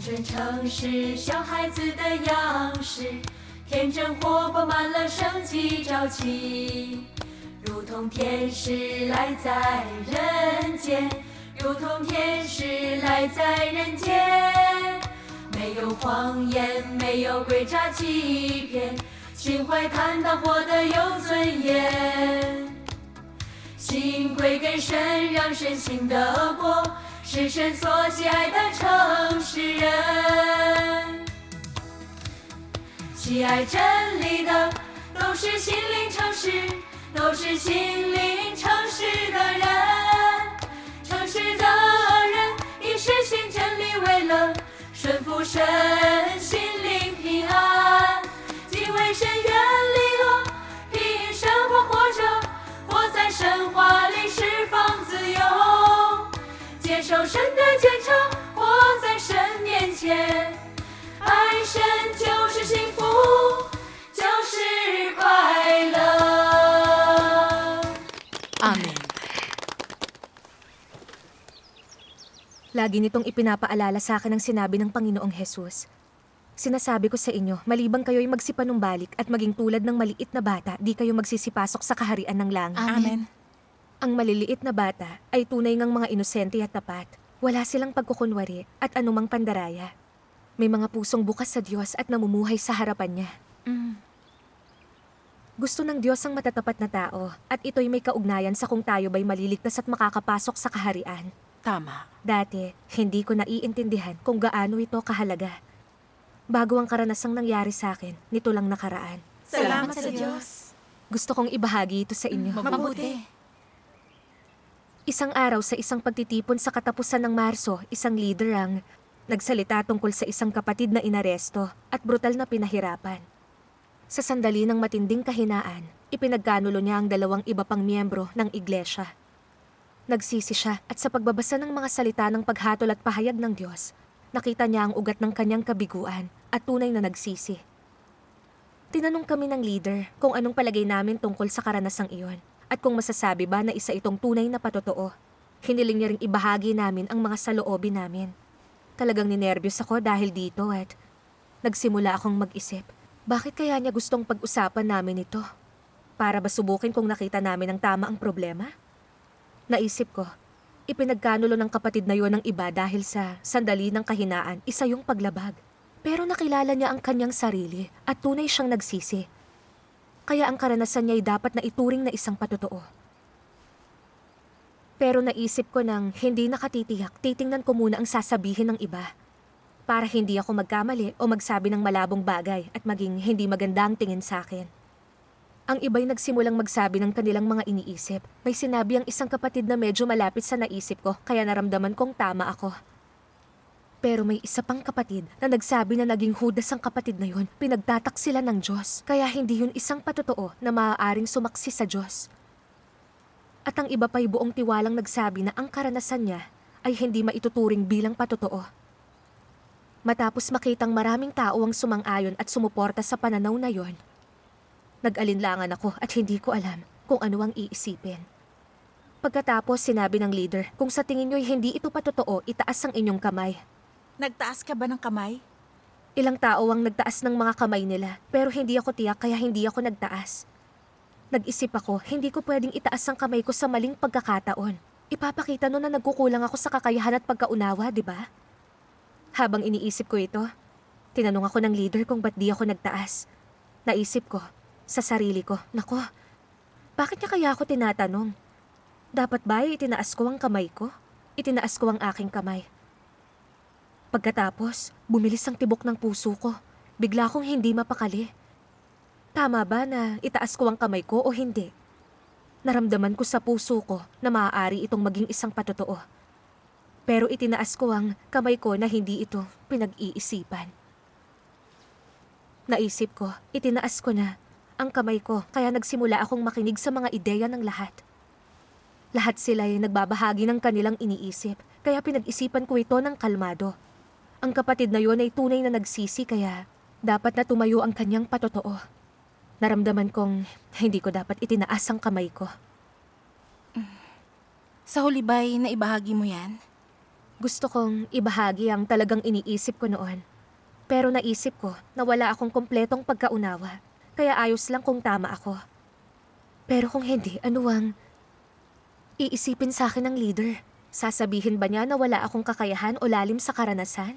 纯城市小孩子的样式，天真活泼，满了生机朝气，如同天使来在人间，如同天使来在人间。没有谎言，没有诡诈欺骗，心怀坦荡，活得有尊严。心归给神，让神行得过，是神所喜爱的城市人。喜爱真理的，都是心灵城市，都是心灵城市的人。城市的人以实行真理为乐，顺服神，心灵平安，敬畏神，远离恶，凭生活活着，活在神话里释放自由，接受神的检查，活在神面前，爱神就是幸福，就是快乐。 Amen. Lagi nitong ipinapaalala sa akin ang sinabi ng Panginoong Jesus. Sinasabi ko sa inyo, malibang kayo'y magsipanumbalik at maging tulad ng maliit na bata, di kayo magsisipasok sa kaharian ng langit. Amen. Ang maliliit na bata ay tunay ngang mga inosente at tapat. Wala silang pagkukunwari at anumang pandaraya. May mga pusong bukas sa Diyos at namumuhay sa harapan niya. Gusto ng Diyos ang matatapat na tao at ito'y may kaugnayan sa kung tayo ba'y maliligtas at makakapasok sa kaharian. Tama. Dati, hindi ko naiintindihan kung gaano ito kahalaga. Bago ang karanasang nangyari sa akin, nito lang nakaraan. Salamat sa Diyos. Gusto kong ibahagi ito sa inyo. Mabuti. Isang araw sa isang pagtitipon sa katapusan ng Marso, isang leader ang nagsalita tungkol sa isang kapatid na inaresto at brutal na pinahirapan. Sa sandali ng matinding kahinaan, ipinagkanulo niya ang dalawang iba pang miyembro ng iglesia. Nagsisi siya at sa pagbabasa ng mga salita ng paghatol at pahayag ng Diyos, nakita niya ang ugat ng kanyang kabiguan at tunay na nagsisi. Tinanong kami ng leader kung anong palagay namin tungkol sa karanasang iyon at kung masasabi ba na isa itong tunay na patotoo. Hiniling niya ring ibahagi namin ang mga saloobin namin. Talagang ninervyos ako dahil dito at nagsimula akong mag-isip. Bakit kaya niya gustong pag-usapan namin ito? Para ba subukin kung nakita namin ang tama ang problema? Naisip ko, ipinagkanulo ng kapatid na yon ng iba dahil sa sandali ng kahinaan, isa yung paglabag. Pero nakilala niya ang kanyang sarili at tunay siyang nagsisi. Kaya ang karanasan niya ay dapat na ituring na isang patotoo. Pero naisip ko nang hindi nakatitiyak, titingnan ko muna ang sasabihin ng iba. Para hindi ako magkamali o magsabi ng malabong bagay at maging hindi maganda ang tingin sa akin. Ang iba'y nagsimulang magsabi ng kanilang mga iniisip. May sinabi ang isang kapatid na medyo malapit sa naisip ko, kaya naramdaman kong tama ako. Pero may isa pang kapatid na nagsabi na naging Judas ang kapatid na yun. Pinagtatak sila ng Diyos, kaya hindi yun isang patotoo na maaaring sumaksi sa Diyos. At ang iba pa'y buong tiwalang nagsabi na ang karanasan niya ay hindi maituturing bilang patotoo. Matapos makitang maraming tao ang sumang-ayon at sumuporta sa pananaw na yon, nag-alinlangan ako at hindi ko alam kung ano ang iisipin. Pagkatapos sinabi ng leader, kung sa tingin nyo'y hindi ito patotoo, itaas ang inyong kamay. Nagtaas ka ba ng kamay? Ilang tao ang nagtaas ng mga kamay nila, pero hindi ako tiyak kaya hindi ako nagtaas. Nag-isip ako, hindi ko pwedeng itaas ang kamay ko sa maling pagkakataon. Ipapakita no na nagkukulang ako sa kakayahan at pagkaunawa, di ba? Habang iniisip ko ito, tinanong ako ng leader kung ba't di ako nagtaas. Naisip ko, sa sarili ko, nako, bakit niya kaya ako tinatanong? Dapat ba itinaas ko ang kamay ko? Itinaas ko ang aking kamay. Pagkatapos, bumilis ang tibok ng puso ko. Bigla akong hindi mapakali. Tama ba na itaas ko ang kamay ko o hindi? Naramdaman ko sa puso ko na maaari itong maging isang patotoo. Pero itinaas ko ang kamay ko na hindi ito pinag-iisipan. Naisip ko, itinaas ko na ang kamay ko kaya nagsimula akong makinig sa mga ideya ng lahat. Lahat sila ay nagbabahagi ng kanilang iniisip kaya pinag-isipan ko ito ng kalmado. Ang kapatid na yon ay tunay na nagsisi kaya dapat na tumayo ang kanyang patotoo. Naramdaman kong hindi ko dapat itinaas ang kamay ko. Sa huli ba'y naibahagi mo yan? Gusto kong ibahagi ang talagang iniisip ko noon. Pero naisip ko na wala akong kumpletong pagkaunawa. Kaya ayos lang kung tama ako. Pero kung hindi, ano ang iisipin sa akin ng leader? Sasabihin ba niya na wala akong kakayahan o lalim sa karanasan?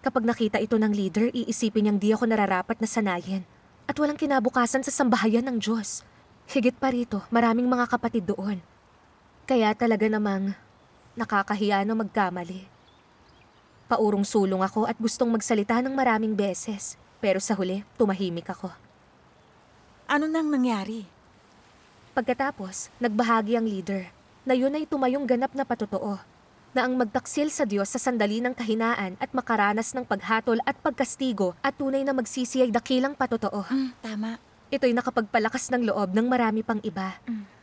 Kapag nakita ito ng leader, iisipin niyang di ako nararapat na sanayin at walang kinabukasan sa sambahayan ng Diyos. Higit pa rito, maraming mga kapatid doon. Kaya talaga namang nakakahiya na magkamali. Paurong sulong ako at gustong magsalita ng maraming beses. Pero sa huli, tumahimik ako. Ano nang nangyari? Pagkatapos, nagbahagi ang leader na yun ay tumayong ganap na patotoo na ang magtaksil sa Diyos sa sandali ng kahinaan at makaranas ng paghatol at pagkastigo at tunay na magsisi ay dakilang patotoo. Tama. Ito'y nakapagpalakas ng loob ng marami pang iba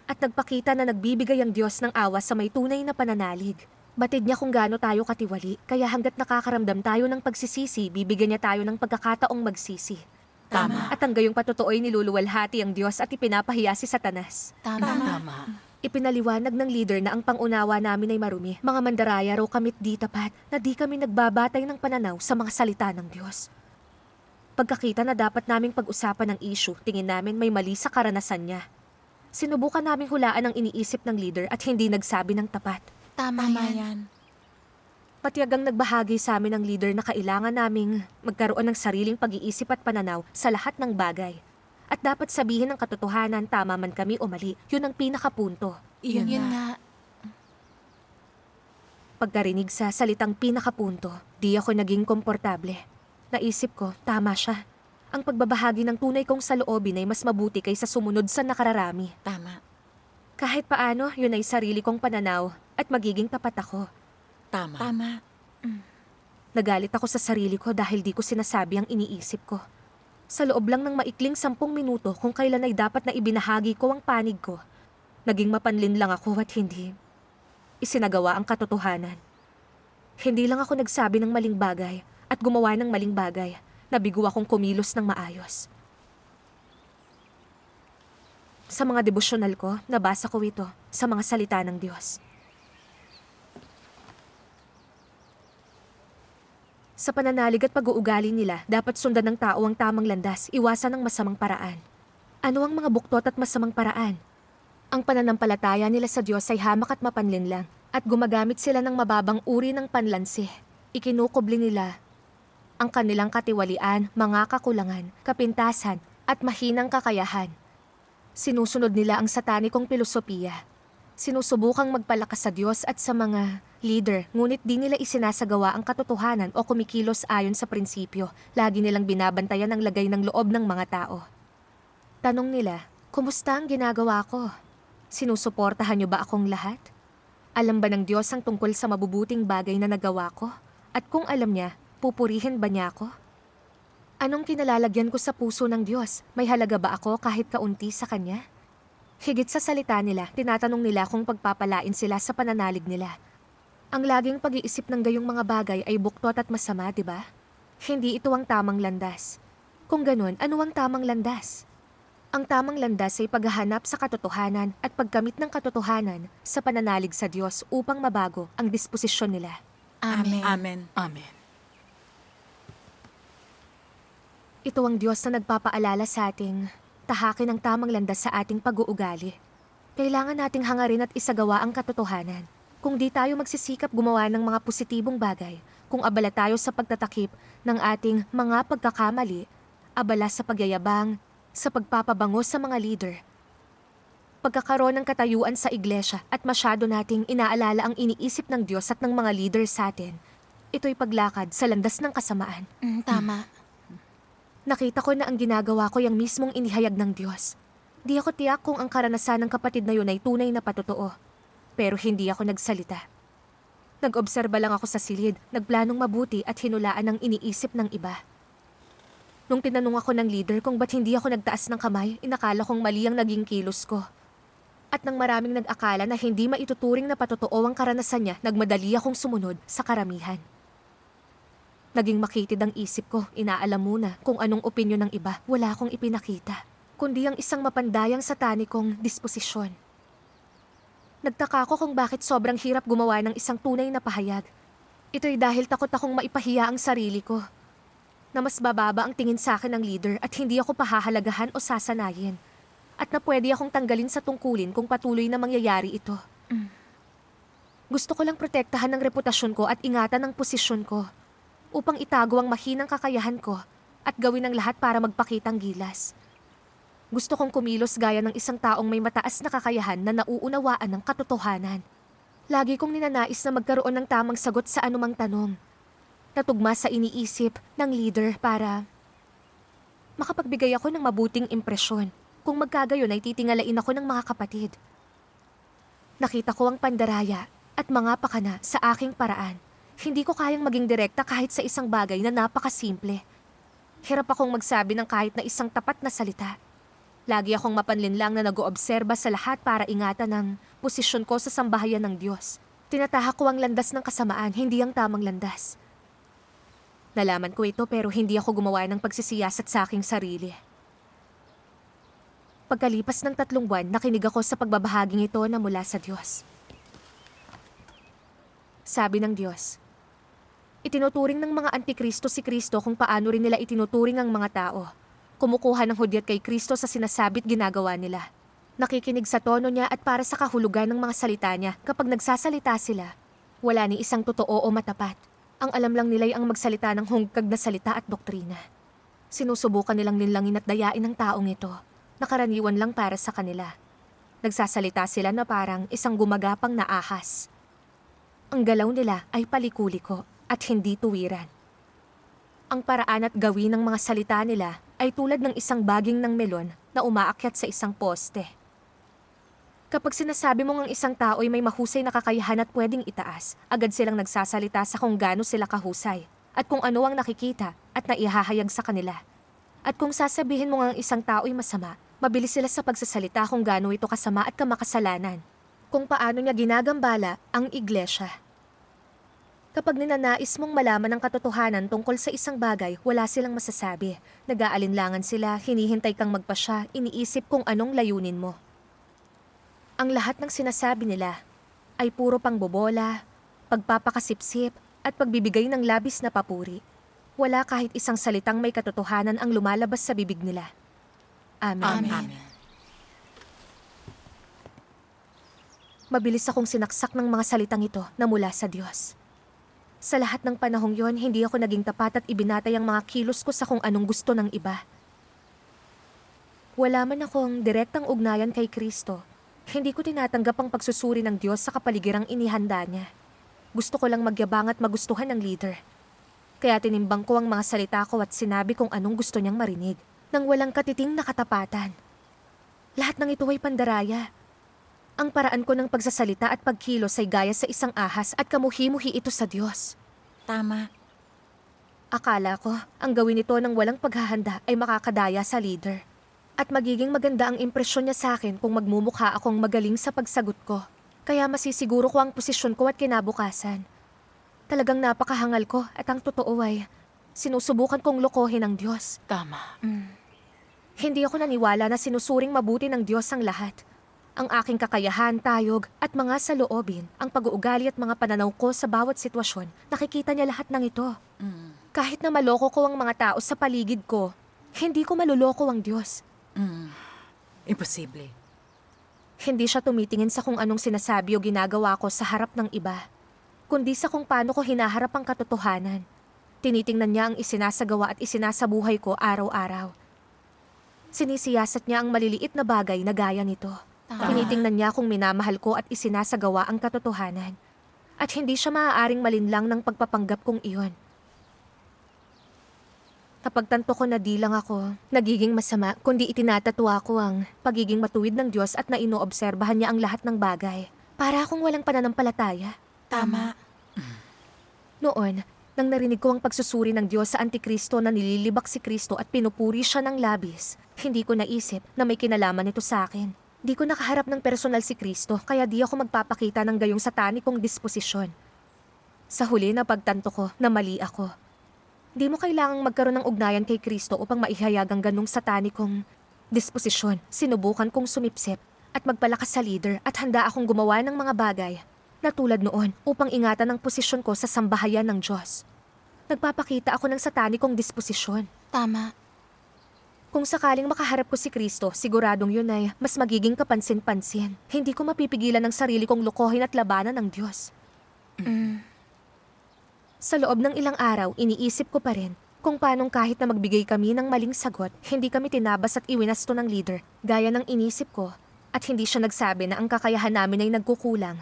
at nagpakita na nagbibigay ang Diyos ng awa sa may tunay na pananalig. Batid niya kung gaano tayo katiwali, kaya hanggat nakakaramdam tayo ng pagsisisi, bibigyan niya tayo ng pagkakataong magsisi. Tama. At ang gayong patotoo'y niluluwalhati ang Diyos at ipinapahiya si Satanas. Tama. Ipinaliwanag ng leader na ang pangunawa namin ay marumi. Mga mandaraya raw kamit di tapat na di kami nagbabatay ng pananaw sa mga salita ng Diyos. Pagkakita na dapat naming pag-usapan ng issue, tingin namin may mali sa karanasan niya. Sinubukan naming hulaan ang iniisip ng leader at hindi nagsabi ng tapat. Tama yan. Patiyagang nagbahagi sa amin ng leader na kailangan naming magkaroon ng sariling pag-iisip at pananaw sa lahat ng bagay. At dapat sabihin ng katotohanan, tama man kami o mali, yun ang pinakapunto. Yun nga. Pagkarinig sa salitang pinakapunto, di ako naging komportable. Naisip ko, tama siya. Ang pagbabahagi ng tunay kong saloobin ay mas mabuti kaysa sumunod sa nakararami. Tama. Kahit paano, yun ay sarili kong pananaw at magiging tapat ako. Tama. Nagalit ako sa sarili ko dahil di ko sinasabi ang iniisip ko. Sa loob lang ng maikling 10 minuto kung kailan ay dapat na ibinahagi ko ang panig ko, naging mapanlin lang ako at hindi isinagawa ang katotohanan. Hindi lang ako nagsabi ng maling bagay at gumawa ng maling bagay. Nabigo akong kumilos ng maayos. Sa mga devosyonal ko, nabasa ko ito sa mga salita ng Diyos. Sa pananalig at pag-uugali nila, dapat sundan ng tao ang tamang landas, iwasan ang masamang paraan. Ano ang mga buktot at masamang paraan? Ang pananampalataya nila sa Diyos ay hamak at mapanlin lang, at gumagamit sila ng mababang uri ng panlansi. Ikinukubli nila ang kanilang katiwalian, mga kakulangan, kapintasan, at mahinang kakayahan. Sinusunod nila ang satanikong filosofiya. Sinusubukang magpalakas sa Diyos at sa mga leader, ngunit di nila isinasagawa ang katotohanan o kumikilos ayon sa prinsipyo. Lagi nilang binabantayan ang lagay ng loob ng mga tao. Tanong nila, kumusta ang ginagawa ko? Sinusuportahan niyo ba akong lahat? Alam ba ng Diyos ang tungkol sa mabubuting bagay na nagawa ko? At kung alam niya, pupurihin ba niya ako? Anong kinalalagyan ko sa puso ng Diyos? May halaga ba ako kahit kaunti sa Kanya? Higit sa salita nila, tinatanong nila kung pagpapalain sila sa pananalig nila. Ang laging pag-iisip ng gayong mga bagay ay buktot at masama, di ba? Hindi ito ang tamang landas. Kung ganun, ano ang tamang landas? Ang tamang landas ay paghahanap sa katotohanan at pagkamit ng katotohanan sa pananalig sa Diyos upang mabago ang disposisyon nila. Amen. Ito ang Diyos na nagpapaalala sa ating tahakin ang tamang landas sa ating pag-uugali. Kailangan nating hangarin at isagawa ang katotohanan. Kung di tayo magsisikap gumawa ng mga positibong bagay, kung abala tayo sa pagtatakip ng ating mga pagkakamali, abala sa pagyayabang, sa pagpapabango sa mga leader, pagkakaroon ng katayuan sa iglesia at masyado nating inaalala ang iniisip ng Diyos at ng mga leader sa atin, ito'y paglakad sa landas ng kasamaan. Tama. Nakita ko na ang ginagawa ko yung mismong inihayag ng Diyos. Di ako tiyak kung ang karanasan ng kapatid na yun ay tunay na patotoo. Pero hindi ako nagsalita. Nag-obserba lang ako sa silid, nagplanong mabuti at hinulaan ang iniisip ng iba. Nung tinanong ako ng leader kung ba't hindi ako nagtaas ng kamay, inakala kong mali ang naging kilos ko. At nang maraming nag-akala na hindi maituturing na patotoo ang karanasan niya, nagmadali akong sumunod sa karamihan. Naging makitid ang isip ko, inaalam muna kung anong opinyon ng iba, wala akong ipinakita, kundi ang isang mapandayang satanikong disposisyon. Nagtaka ako kung bakit sobrang hirap gumawa ng isang tunay na pahayag. Ito'y dahil takot akong maipahiya ang sarili ko. Na mas bababa ang tingin sa akin ng leader at hindi ako pahahalagahan o sasanayin. At na pwede akong tanggalin sa tungkulin kung patuloy na mangyayari ito. Gusto ko lang protektahan ng reputasyon ko at ingatan ang posisyon ko upang itago ang mahinang kakayahan ko at gawin ang lahat para magpakitang gilas. Gusto kong kumilos gaya ng isang taong may mataas na kakayahan na nauunawaan ng katotohanan. Lagi kong ninanais na magkaroon ng tamang sagot sa anumang tanong. Natugma sa iniisip ng leader para makapagbigay ako ng mabuting impresyon. Kung magkagayon ay titingalain ako ng mga kapatid. Nakita ko ang pandaraya at mga pakana sa aking paraan. Hindi ko kayang maging direkta kahit sa isang bagay na napakasimple. Hirap akong magsabi ng kahit na isang tapat na salita. Lagi akong mapanlinlang na nag-oobserba sa lahat para ingatan ang posisyon ko sa sambahayan ng Diyos. Tinatahak ko ang landas ng kasamaan, hindi ang tamang landas. Nalaman ko ito pero hindi ako gumawa ng pagsisiyasat sa aking sarili. Pagkalipas ng 3 buwan, nakinig ako sa pagbabahaging ito na mula sa Diyos. Sabi ng Diyos, itinuturing ng mga antikristo si Kristo kung paano rin nila itinuturing ang mga tao. Kumukuha ng hudyat kay Kristo sa sinasabit ginagawa nila. Nakikinig sa tono niya at para sa kahulugan ng mga salita niya kapag nagsasalita sila. Wala ni isang totoo o matapat. Ang alam lang nila'y ang magsalita ng hungkag na salita at doktrina. Sinusubukan nilang linlangin at dayain ng taong ito. Nakaraniwan lang para sa kanila. Nagsasalita sila na parang isang gumagapang na ahas. Ang galaw nila ay palikuliko at hindi tuwiran. Ang paraan at gawin ng mga salita nila ay tulad ng isang baging ng melon na umaakyat sa isang poste. Kapag sinasabi mong ang isang tao ay may mahusay na kakayahan at pwedeng itaas, agad silang nagsasalita sa kung gaano sila kahusay at kung ano ang nakikita at naihahayag sa kanila. At kung sasabihin mo ang isang tao ay masama, mabilis sila sa pagsasalita kung gaano ito kasama at kamakasalanan. Kung paano niya ginagambala ang iglesia. Kapag ninanais mong malaman ang katotohanan tungkol sa isang bagay, wala silang masasabi. Nag-aalinlangan sila, hinihintay kang magpasya, iniisip kung anong layunin mo. Ang lahat ng sinasabi nila ay puro pangbobola, pagpapakasipsip at pagbibigay ng labis na papuri. Wala kahit isang salitang may katotohanan ang lumalabas sa bibig nila. Amen. Amen. Mabilis akong sinaksak ng mga salitang ito na mula sa Diyos. Sa lahat ng panahong yon, hindi ako naging tapat at ibinatay ang mga kilos ko sa kung anong gusto ng iba. Wala man akong direktang ugnayan kay Kristo. Hindi ko tinatanggap ang pagsusuri ng Diyos sa kapaligirang inihanda niya. Gusto ko lang magyabang at magustuhan ng leader. Kaya tinimbang ko ang mga salita ko at sinabi kung anong gusto niyang marinig, nang walang katiting na katapatan. Lahat ng ito ay pandaraya. Ang paraan ko ng pagsasalita at pagkilos ay gaya sa isang ahas at kamuhi-muhi ito sa Diyos. Tama. Akala ko, ang gawin ito ng walang paghahanda ay makakadaya sa leader. At magiging maganda ang impresyon niya sa akin kung magmumukha akong magaling sa pagsagot ko. Kaya masisiguro ko ang posisyon ko at kinabukasan. Talagang napakahangal ko at ang totoo ay sinusubukan kong lokohin ng Diyos. Tama. Hindi ako naniwala na sinusuring mabuti ng Diyos ang lahat. Ang aking kakayahan, tayog, at mga saloobin, ang pag-uugali at mga pananaw ko sa bawat sitwasyon, nakikita niya lahat ng ito. Kahit na maloko ko ang mga tao sa paligid ko, hindi ko maluloko ang Diyos. Imposible. Hindi siya tumitingin sa kung anong sinasabi o ginagawa ko sa harap ng iba, kundi sa kung paano ko hinaharap ang katotohanan. Tinitingnan niya ang isinasagawa at isinasabuhay ko araw-araw. Sinisiyasat niya ang maliliit na bagay na gaya nito. Tinitingnan niya kung minamahal ko at isinasagawa ang katotohanan. At hindi siya maaaring malinlang ng pagpapanggap kong iyon. Kapag tanto ko na di lang ako nagiging masama, kundi itinatatwa ko ang pagiging matuwid ng Diyos at na inoobserbahan niya ang lahat ng bagay. Para akong walang pananampalataya. Tama. Noon, nang narinig ko ang pagsusuri ng Diyos sa Antikristo na nililibak si Kristo at pinupuri siya ng labis, hindi ko naisip na may kinalaman ito sa akin. Di ko nakaharap ng personal si Kristo, kaya di ako magpapakita ng gayong satanikong disposisyon. Sa huli na pagtanto ko na mali ako. Di mo kailangang magkaroon ng ugnayan kay Kristo upang maihayag ang ganong satanikong disposisyon. Sinubukan kong sumipsip, at magpalakas sa leader at handa akong gumawa ng mga bagay na tulad noon upang ingatan ang posisyon ko sa sambahayan ng Diyos. Nagpapakita ako ng satanikong disposisyon. Tama. Kung sakaling makaharap ko si Kristo, siguradong yun ay mas magiging kapansin-pansin. Hindi ko mapipigilan ang sarili kong lokohin at labanan ng Diyos. Sa loob ng ilang araw, iniisip ko pa rin kung paanong kahit na magbigay kami ng maling sagot, hindi kami tinabas at iwinasto ng leader, gaya ng inisip ko, at hindi siya nagsabi na ang kakayahan namin ay nagkukulang.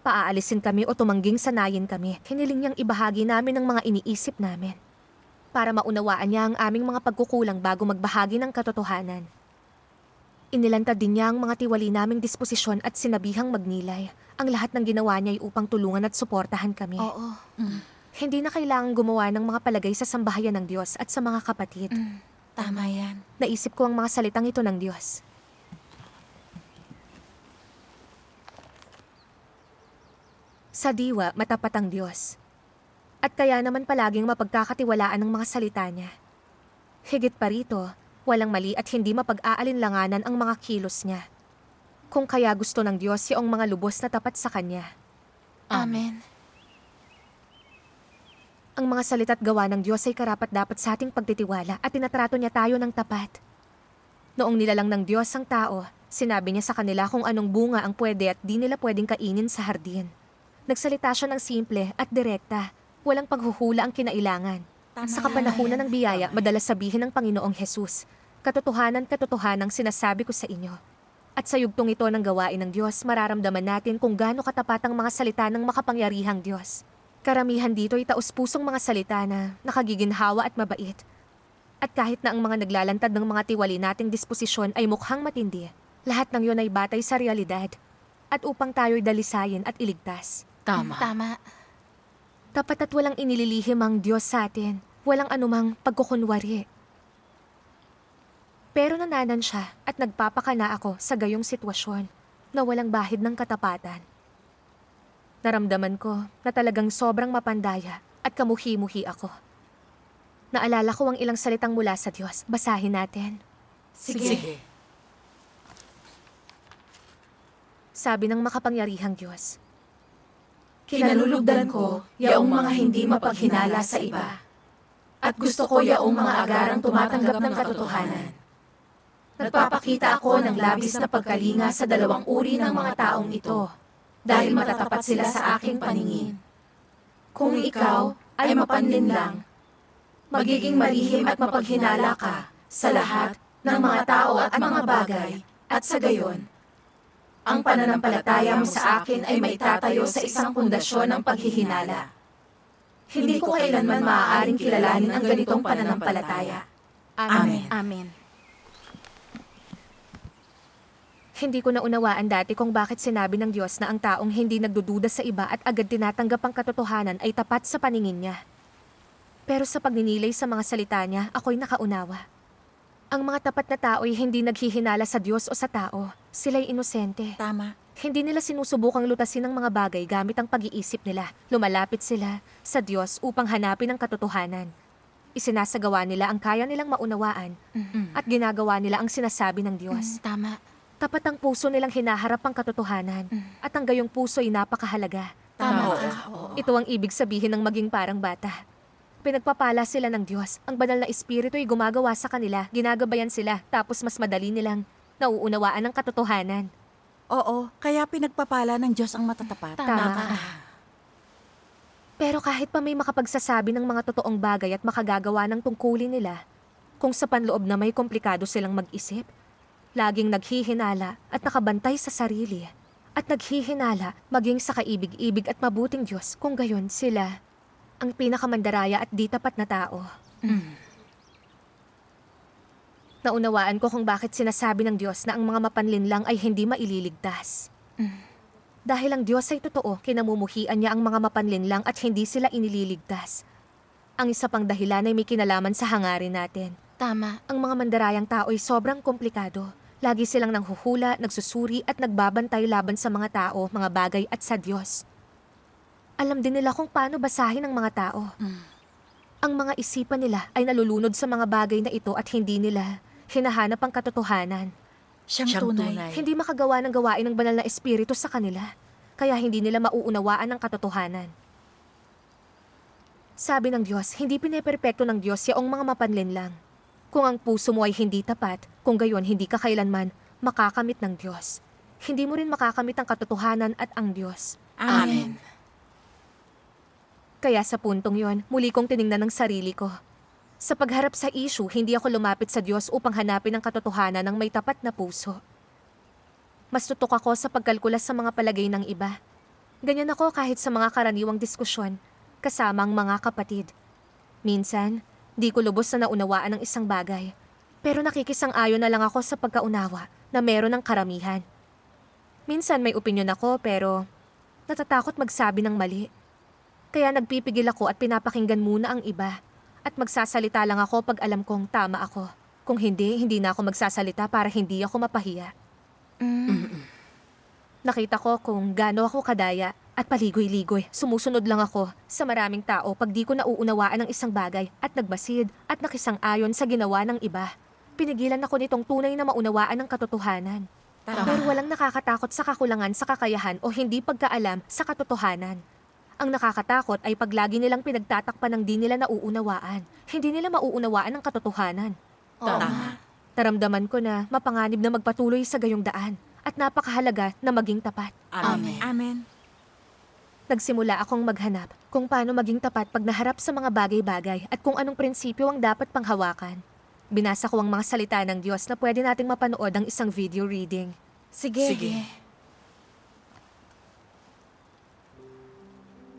Paaalisin kami o tumangging sanayin kami, hiniling niyang ibahagi namin ang mga iniisip namin. Para maunawaan niya ang aming mga pagkukulang bago magbahagi ng katotohanan. Inilantad din niya ang mga tiwali naming disposisyon at sinabihang magnilay. Ang lahat ng ginawa niya ay upang tulungan at suportahan kami. Oo. Hindi na kailangang gumawa ng mga palagay sa sambahayan ng Diyos at sa mga kapatid. Tama yan. Naisip ko ang mga salitang ito ng Diyos. Sa diwa, matapat ang Diyos. At kaya naman palaging mapagkakatiwalaan ng mga salita niya. Higit pa rito, walang mali at hindi mapag-aalinlanganan ang mga kilos niya. Kung kaya gusto ng Diyos yung mga lubos na tapat sa Kanya. Amen. Ang mga salita't gawa ng Diyos ay karapat-dapat sa ating pagtitiwala at tinatrato niya tayo ng tapat. Noong nilalang ng Diyos ang tao, sinabi niya sa kanila kung anong bunga ang pwede at di nila pwedeng kainin sa hardin. Nagsalita siya ng simple at direkta, walang paghuhula ang kinailangan. Sa kapanahunan ng biyaya, madalas sabihin ng Panginoong Hesus, katotohanan-katotohanang sinasabi ko sa inyo. At sa yugtong ito ng gawain ng Diyos, mararamdaman natin kung gaano katapat ang mga salita ng makapangyarihang Diyos. Karamihan dito ay taos-pusong mga salita na nakagiginhawa at mabait. At kahit na ang mga naglalantad ng mga tiwali nating disposisyon ay mukhang matindi, lahat ng yun ay batay sa realidad at upang tayo'y dalisayin at iligtas. Tama. Tapat at walang inililihim ang Diyos sa atin, walang anumang pagkukunwari. Pero nananan siya at nagpapakana ako sa gayong sitwasyon na walang bahid ng katapatan. Naramdaman ko na talagang sobrang mapandaya at kamuhi-muhi ako. Naalala ko ang ilang salitang mula sa Diyos. Basahin natin. Sige. Sabi ng makapangyarihang Diyos, Kinalulugdan ko yaong mga hindi mapaghinala sa iba. At gusto ko yaong mga agarang tumatanggap ng katotohanan. Nagpapakita ako ng labis na pagkalinga sa dalawang uri ng mga taong ito, dahil matatapat sila sa aking paningin. Kung ikaw ay mapanlinlang, magiging malihim at mapaghinala ka sa lahat ng mga tao at mga bagay, at sa gayon, ang pananampalataya mo sa akin ay maitatayo sa isang pundasyon ng paghihinala. Hindi ko kailanman maaaring kilalanin ang ganitong pananampalataya. Amen. Hindi ko naunawaan dati kung bakit sinabi ng Diyos na ang taong hindi nagdududa sa iba at agad tinatanggap ang katotohanan ay tapat sa paningin niya. Pero sa pagninilay sa mga salita niya, ako'y nakaunawa. Ang mga tapat na tao ay hindi naghihinala sa Diyos o sa tao. Sila'y inosente. Tama. Hindi nila sinusubukang lutasin ang mga bagay gamit ang pag-iisip nila. Lumalapit sila sa Diyos upang hanapin ang katotohanan. Isinasagawa nila ang kaya nilang maunawaan at ginagawa nila ang sinasabi ng Diyos. Tama. Tapat ang puso nilang hinaharap ang katotohanan at ang gayong puso ay napakahalaga. Tama. Ito ang ibig sabihin ng maging parang bata. Pinagpapala sila ng Diyos. Ang banal na espiritu ay gumagawa sa kanila, ginagabayan sila, tapos mas madali nilang nauunawaan ang katotohanan. Oo, kaya pinagpapala ng Diyos ang matatapat. Tama ka. Pero kahit pa may makapagsasabi ng mga totoong bagay at makagagawa ng tungkulin nila, kung sa panloob na may komplikado silang mag-isip, laging naghihinala at nakabantay sa sarili, at naghihinala maging sa kaibig-ibig at mabuting Diyos kung gayon sila ang pinakamandaraya at di tapat na tao. Naunawaan ko kung bakit sinasabi ng Diyos na ang mga mapanlinlang ay hindi maililigtas. Dahil ang Diyos ay totoo, kinamumuhian niya ang mga mapanlinlang at hindi sila inililigtas. Ang isa pang dahilan ay may kinalaman sa hangarin natin. Tama. Ang mga mandarayang tao ay sobrang komplikado. Lagi silang nanghuhula, nagsusuri at nagbabantay laban sa mga tao, mga bagay at sa Diyos. Alam din nila kung paano basahin ang mga tao. Ang mga isipan nila ay nalulunod sa mga bagay na ito at hindi nila hinahanap ang katotohanan. Siyang tunay. Hindi makagawa ng gawain ng banal na espiritu sa kanila, kaya hindi nila mauunawaan ang katotohanan. Sabi ng Diyos, hindi pineperpekto ng Diyos yaong mga mapanlinlang. Kung ang puso mo ay hindi tapat, kung gayon hindi ka kailanman makakamit ng Diyos. Hindi mo rin makakamit ang katotohanan at ang Diyos. Amen. Kaya sa puntong yon, muli kong tiningnan ng sarili ko. Sa pagharap sa issue, hindi ako lumapit sa Diyos upang hanapin ang katotohanan ng may tapat na puso. Mas tutok ako sa pagkalkulas sa mga palagay ng iba. Ganyan ako kahit sa mga karaniwang diskusyon, kasama ang mga kapatid. Minsan, di ko lubos na naunawaan ang isang bagay, pero nakikisang-ayon na lang ako sa pagkaunawa na meron ng karamihan. Minsan may opinyon ako pero natatakot magsabi ng mali. Kaya nagpipigil ako at pinapakinggan muna ang iba. At magsasalita lang ako pag alam kong tama ako. Kung hindi, hindi na ako magsasalita para hindi ako mapahiya. Nakita ko kung gaano ako kadaya at paligoy-ligoy. Sumusunod lang ako sa maraming tao pag di ko nauunawaan ng isang bagay at nagbasid at nakisang-ayon sa ginawa ng iba. Pinigilan ako nitong tunay na maunawaan ng katotohanan. Pero walang nakakatakot sa kakulangan sa kakayahan o hindi pagkaalam sa katotohanan. Ang nakakatakot ay pag lagi nilang pinagtatakpan ng di nila nauunawaan. Hindi nila mauunawaan ang katotohanan. Tama. Naramdaman ko na mapanganib na magpatuloy sa gayong daan at napakahalaga na maging tapat. Amen. Amen. Nagsimula akong maghanap kung paano maging tapat pag naharap sa mga bagay-bagay at kung anong prinsipyo ang dapat panghawakan. Binasa ko ang mga salita ng Diyos na pwede nating mapanood ang isang video reading. Sige.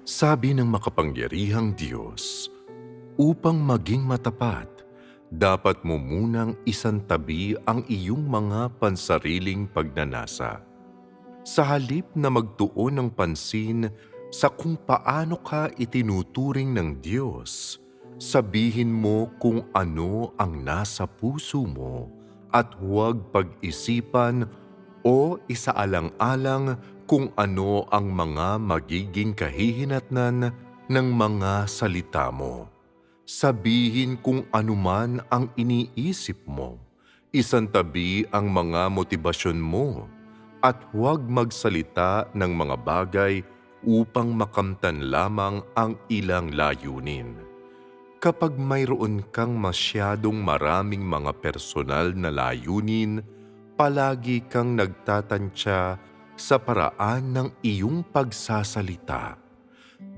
Sabi ng makapangyarihang Diyos, upang maging matapat, dapat mo munang isantabi ang iyong mga pansariling pagnanasa. Sa halip na magtuon ng pansin sa kung paano ka itinuturing ng Diyos, sabihin mo kung ano ang nasa puso mo at huwag pag-isipan o isaalang-alang kung ano ang mga magiging kahihinatnan ng mga salita mo. Sabihin kung anuman ang iniisip mo. Isantabi ang mga motibasyon mo at huwag magsalita ng mga bagay upang makamtan lamang ang ilang layunin. Kapag mayroon kang masyadong maraming mga personal na layunin, palagi kang nagtatansya sa paraan ng iyong pagsasalita.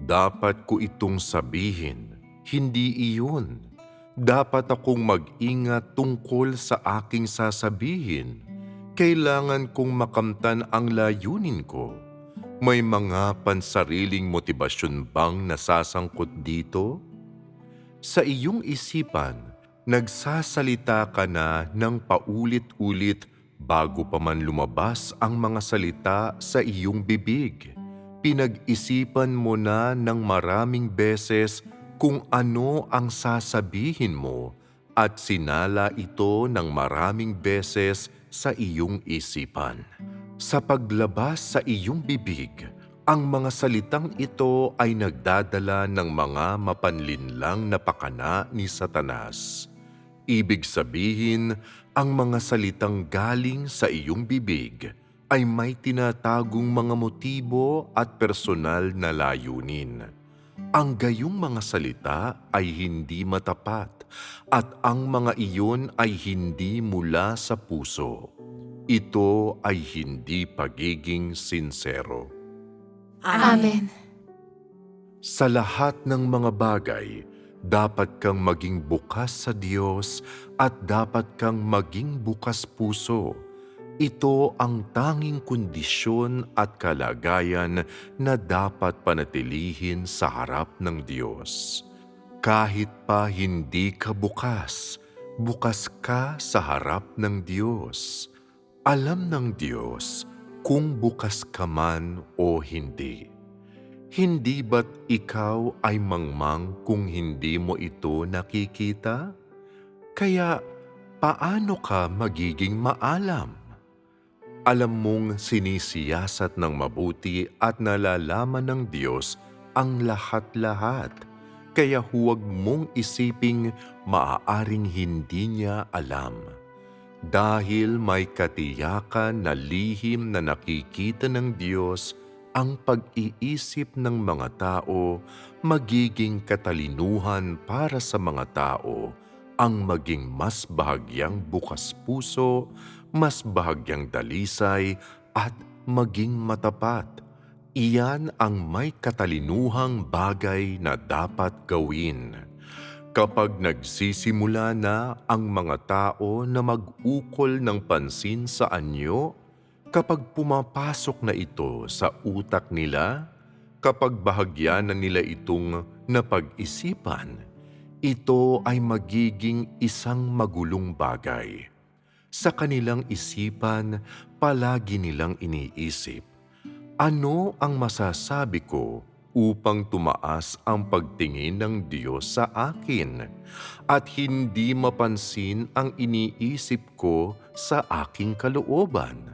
Dapat ko itong sabihin, hindi iyon. Dapat akong mag-ingat tungkol sa aking sasabihin. Kailangan kong makamtan ang layunin ko. May mga pansariling motibasyon bang nasasangkot dito? Sa iyong isipan, nagsasalita ka na ng paulit-ulit bago pa man lumabas ang mga salita sa iyong bibig. Pinag-isipan mo na ng maraming beses kung ano ang sasabihin mo at sinala ito ng maraming beses sa iyong isipan. Sa paglabas sa iyong bibig, ang mga salitang ito ay nagdadala ng mga mapanlinlang na pakana ni Satanas. Ibig sabihin, ang mga salitang galing sa iyong bibig ay may tinatagong mga motibo at personal na layunin. Ang gayong mga salita ay hindi matapat at ang mga iyon ay hindi mula sa puso. Ito ay hindi pagiging sinsero. Amen. Sa lahat ng mga bagay, dapat kang maging bukas sa Diyos at dapat kang maging bukas puso. Ito ang tanging kondisyon at kalagayan na dapat panatilihin sa harap ng Diyos. Kahit pa hindi ka bukas, bukas ka sa harap ng Diyos. Alam ng Diyos kung bukas ka man o hindi. Hindi ba't ikaw ay mangmang kung hindi mo ito nakikita? Kaya paano ka magiging maalam? Alam mong sinisiyasat ng mabuti at nalalaman ng Diyos ang lahat-lahat. Kaya huwag mong isiping maaaring hindi niya alam. Dahil may katiyakan na lihim na nakikita ng Diyos ang pag-iisip ng mga tao, magiging katalinuhan para sa mga tao ang maging mas bahagyang bukas puso, mas bahagyang dalisay at maging matapat. Iyan ang may katalinuhang bagay na dapat gawin. Kapag nagsisimula na ang mga tao na mag-ukol ng pansin sa anyo, kapag pumapasok na ito sa utak nila, kapag bahagya na nila itong napag-isipan, ito ay magiging isang magulong bagay. Sa kanilang isipan, palagi nilang iniisip, ano ang masasabi ko upang tumaas ang pagtingin ng Diyos sa akin at hindi mapansin ang iniisip ko sa aking kalooban?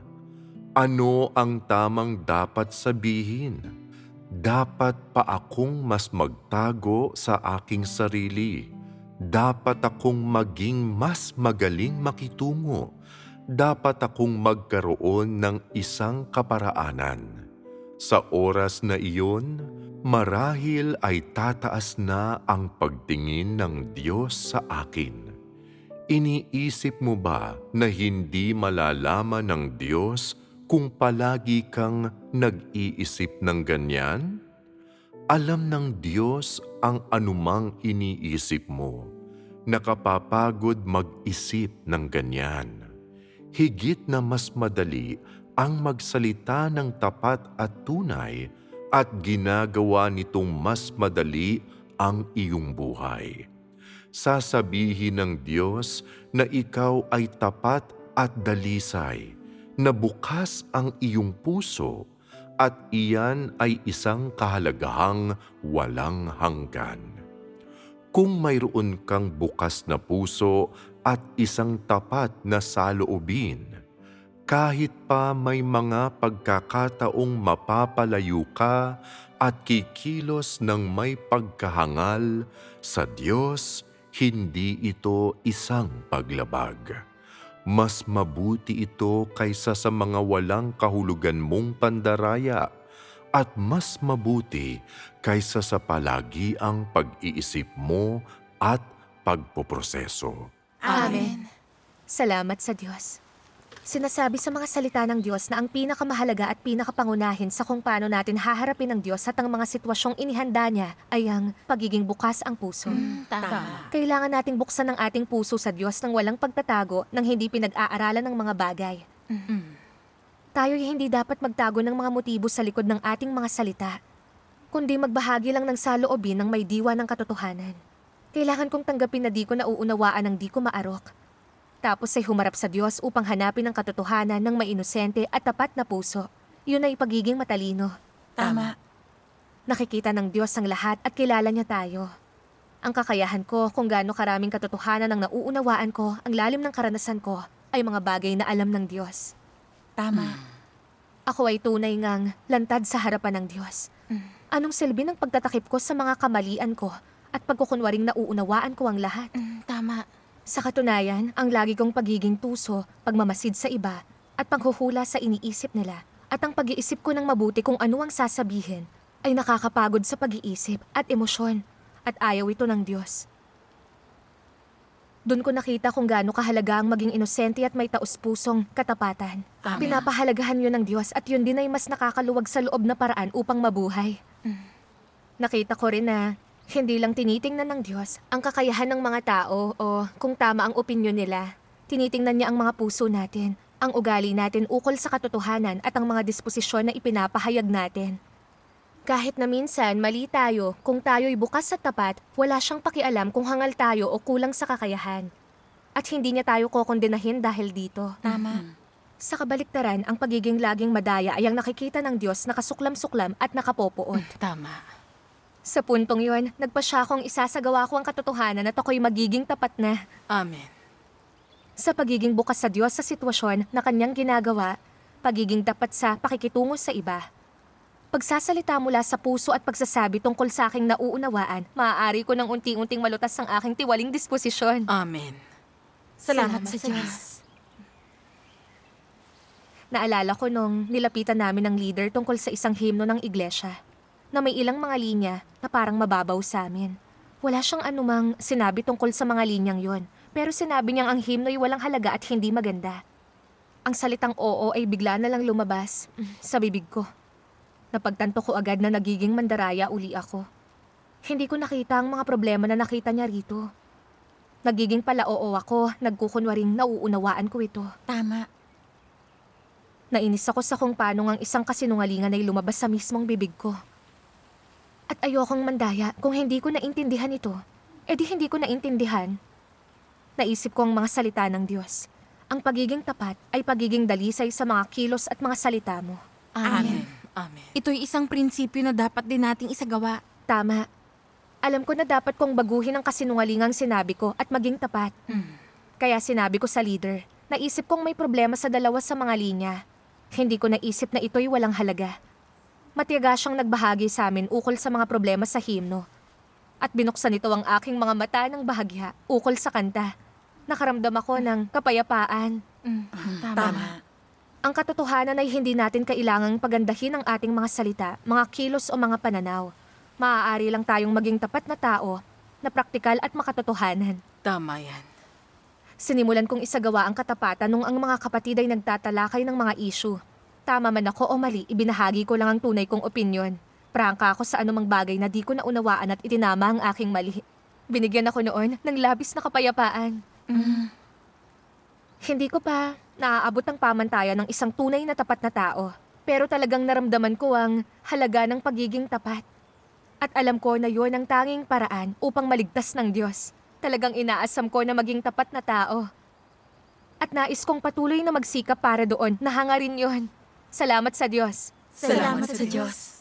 Ano ang tamang dapat sabihin? Dapat pa akong mas magtago sa aking sarili. Dapat akong maging mas magaling makitungo. Dapat akong magkaroon ng isang kaparaanan. Sa oras na iyon, marahil ay tataas na ang pagtingin ng Diyos sa akin. Iniisip mo ba na hindi malalaman ng Diyos kung palagi kang nag-iisip ng ganyan? Alam ng Diyos ang anumang iniisip mo. Nakapapagod mag-isip ng ganyan. Higit na mas madali ang magsalita ng tapat at tunay at ginagawa nitong mas madali ang iyong buhay. Sasabihin ng Diyos na ikaw ay tapat at dalisay, na bukas ang iyong puso at iyan ay isang kahalagahang walang hanggan. Kung mayroon kang bukas na puso at isang tapat na saloobin, kahit pa may mga pagkakataong mapapalayo ka at kikilos ng may pagkahangal, sa Diyos hindi ito isang paglabag. Mas mabuti ito kaysa sa mga walang kahulugan mong pandaraya at mas mabuti kaysa sa palagi ang pag-iisip mo at pagpoproseso. Amen. Salamat sa Diyos. Sinasabi sa mga salita ng Diyos na ang pinakamahalaga at pinakapangunahin sa kung paano natin haharapin ng Diyos at ang mga sitwasyong inihanda niya ay ang pagiging bukas ang puso. Tama. Kailangan nating buksan ang ating puso sa Diyos ng walang pagtatago ng hindi pinag-aaralan ng mga bagay. Tayo'y hindi dapat magtago ng mga motibo sa likod ng ating mga salita, kundi magbahagi lang ng saloobin ng may diwa ng katotohanan. Kailangan kong tanggapin na di ko nauunawaan ng di ko maarok. Tapos ay humarap sa Diyos upang hanapin ang katotohanan ng may inosente at tapat na puso. Yun ay pagiging matalino. Tama. Nakikita ng Diyos ang lahat at kilala niya tayo. Ang kakayahan ko kung gaano karaming katotohanan ang nauunawaan ko, ang lalim ng karanasan ko, ay mga bagay na alam ng Diyos. Tama. Ako ay tunay ngang lantad sa harapan ng Diyos. Anong silbi ng pagtatakip ko sa mga kamalian ko at pagkukunwaring nauunawaan ko ang lahat? Tama. Sa katunayan, ang lagi kong pagiging tuso, pagmamasid sa iba, at paghuhula sa iniisip nila, at ang pag-iisip ko ng mabuti kung ano ang sasabihin, ay nakakapagod sa pag-iisip at emosyon, at ayaw ito ng Diyos. Doon ko nakita kung gaano kahalaga ang maging inosente at may taus-pusong katapatan. Tama. Pinapahalagahan yun ng Diyos at yun din ay mas nakakaluwag sa loob na paraan upang mabuhay. Nakita ko rin na hindi lang tinitingnan ng Diyos ang kakayahan ng mga tao o kung tama ang opinyon nila. Tinitingnan niya ang mga puso natin, ang ugali natin ukol sa katotohanan at ang mga disposisyon na ipinapahayag natin. Kahit na minsan mali tayo, kung tayo'y bukas at tapat, wala siyang pakialam kung hangal tayo o kulang sa kakayahan. At hindi niya tayo kokondenahin dahil dito. Tama. Sa kabaliktaran, ang pagiging laging madaya ay ang nakikita ng Diyos na kasuklam-suklam at nakapopoon. Tama. Sa puntong yon, nagpasya akong isasagawa ko ang katotohanan at ako'y magiging tapat na. Amen. Sa pagiging bukas sa Diyos sa sitwasyon na kanyang ginagawa, pagiging tapat sa pakikitungo sa iba. Pagsasalita mula sa puso at pagsasabi tungkol sa aking nauunawaan, maaari ko ng unti-unting malutas ang aking tiwaling disposisyon. Amen. Salamat sa Diyos. Naalala ko nung nilapitan namin ng leader tungkol sa isang himno ng iglesia na may ilang mga linya na parang mababaw sa amin. Wala siyang anumang sinabi tungkol sa mga linyang yon, pero sinabi niyang ang himno'y walang halaga at hindi maganda. Ang salitang oo ay bigla na lang lumabas sa bibig ko. Napagtanto ko agad na nagiging mandaraya uli ako. Hindi ko nakita ang mga problema na nakita niya rito. Nagiging pala oo ako, nagkukunwaring nauunawaan ko ito. Tama. Nainis ako sa kung paano ang isang kasinungalingan ay lumabas sa mismong bibig ko. At ayokong mandaya kung hindi ko naintindihan ito. Di hindi ko naintindihan. Naisip ko ang mga salita ng Diyos. Ang pagiging tapat ay pagiging dalisay sa mga kilos at mga salita mo. Amen. Amen. Ito'y isang prinsipyo na dapat din nating isagawa. Tama. Alam ko na dapat kong baguhin ang kasinungalingang sinabi ko at maging tapat. Kaya sinabi ko sa leader, naisip kong may problema sa dalawa sa mga linya. Hindi ko naisip na ito'y walang halaga. Matiyaga siyang nagbahagi sa amin ukol sa mga problema sa himno. At binuksan ito ang aking mga mata ng bahagya ukol sa kanta. Nakaramdam ako ng kapayapaan. Tama. Ang katotohanan ay hindi natin kailangang pagandahin ang ating mga salita, mga kilos o mga pananaw. Maaari lang tayong maging tapat na tao, na praktikal at makatotohanan. Tama yan. Sinimulan kong isagawa ang katapatan nung ang mga kapatid ay nagtatalakay ng mga issue. Tama man ako o mali, ibinahagi ko lang ang tunay kong opinyon. Prangka ako sa anumang bagay na di ko naunawaan at itinama ang aking mali. Binigyan ako noon ng labis na kapayapaan. Hindi ko pa naaabot ang pamantayan ng isang tunay na tapat na tao. Pero talagang naramdaman ko ang halaga ng pagiging tapat. At alam ko na yon ang tanging paraan upang maligtas ng Diyos. Talagang inaasam ko na maging tapat na tao. At nais kong patuloy na magsikap para doon na hangarin yon. Salamat sa Diyos. Salamat sa Diyos.